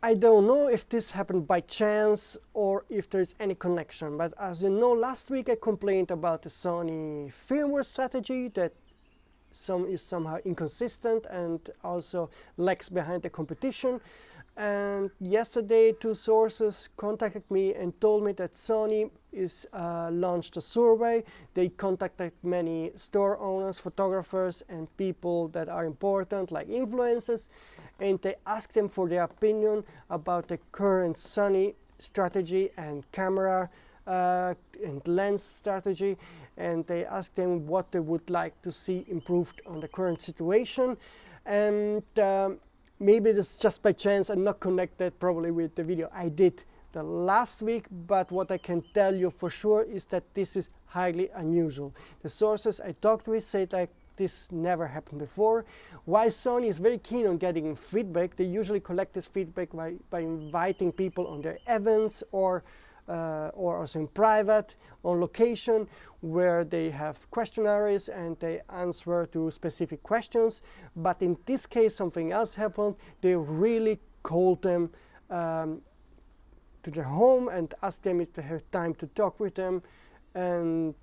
I don't know if this happened by chance or if there's any connection, but as you know, last week I complained about the Sony firmware strategy that is somehow inconsistent and also lags behind the competition. And yesterday 2 sources contacted me and told me that Sony is launched a survey. They contacted many store owners, photographers and people that are important like influencers, and they asked them for their opinion about the current Sony strategy and camera and lens strategy, and they asked them what they would like to see improved on the current situation. And maybe this is just by chance and not connected probably with the video I did the last week, but what I can tell you for sure is that this is highly unusual. The sources I talked with said like this never happened before. While Sony is very keen on getting feedback, they usually collect this feedback by inviting people on their events or also in private, on location, where they have questionnaires and they answer to specific questions. But in this case, something else happened. They really called them to their home and asked them if they have time to talk with them. And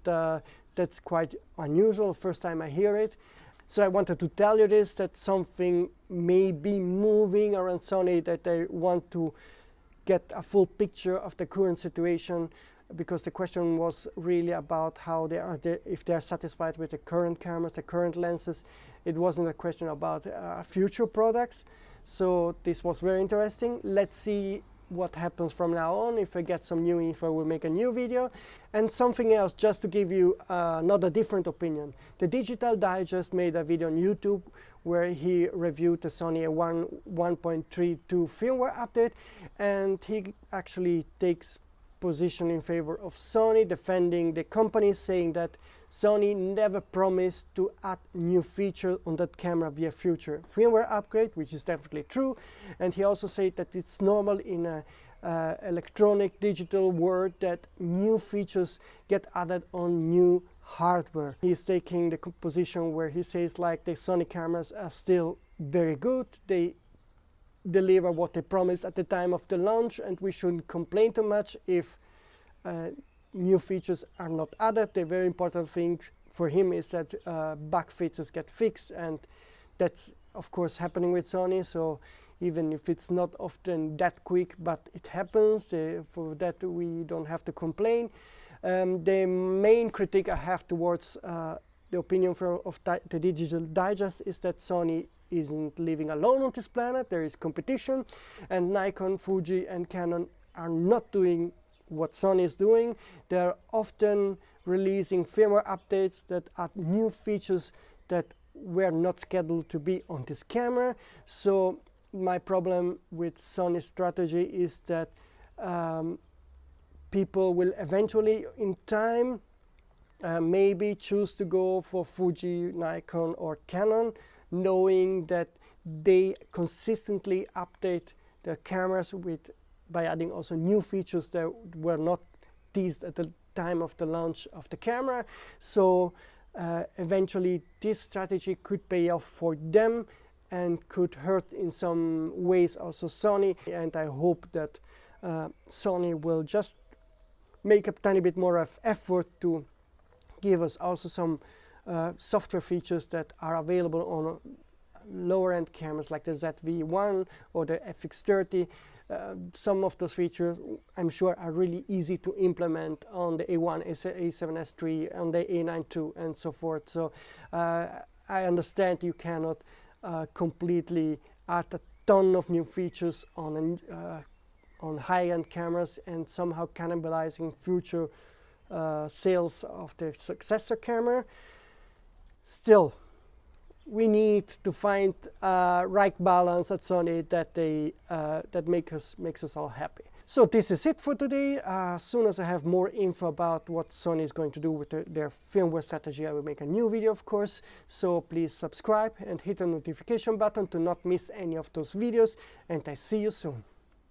that's quite unusual, first time I hear it. So I wanted to tell you this, that something may be moving around Sony, that they want to get a full picture of the current situation, because the question was really about how they are, if they are satisfied with the current cameras, the current lenses. It wasn't a question about future products. So this was very interesting. Let's see what happens from now on. If I get some new info, we'll make a new video. And something else, just to give you another different opinion. The Digital Digest made a video on YouTube where he reviewed the Sony 1.32 firmware update, and he actually takes position in favor of Sony, defending the company, saying that Sony never promised to add new features on that camera via future firmware upgrade, which is definitely true. And he also said that it's normal in a electronic digital world that new features get added on new hardware. He's taking the position where he says like the Sony cameras are still very good. They deliver what they promised at the time of the launch, and we shouldn't complain too much if new features are not added. The very important thing for him is that bug fixes get fixed, and that's of course happening with Sony. So even if it's not often that quick, but it happens, for that we don't have to complain. The main critique I have towards the opinion of the Digital Digest is that Sony isn't living alone on this planet. There is competition, and Nikon, Fuji and Canon are not doing what Sony is doing. They're often releasing firmware updates that add new features that were not scheduled to be on this camera. So my problem with Sony's strategy is that people will eventually in time maybe choose to go for Fuji, Nikon or Canon, knowing that they consistently update their cameras by adding also new features that were not teased at the time of the launch of the camera. So eventually this strategy could pay off for them and could hurt in some ways also Sony. And I hope that Sony will just make a tiny bit more of effort to give us also some software features that are available on lower end cameras like the ZV-1 or the FX30. Some of those features I'm sure are really easy to implement on the A1, A7S III, on the A9 II and so forth. So I understand you cannot completely add a ton of new features on high-end cameras and somehow cannibalizing future sales of the successor camera. Still, we need to find a right balance at Sony that makes us all happy. So this is it for today. As soon as I have more info about what Sony is going to do with their firmware strategy, I will make a new video, of course. So please subscribe and hit the notification button to not miss any of those videos, and I see you soon.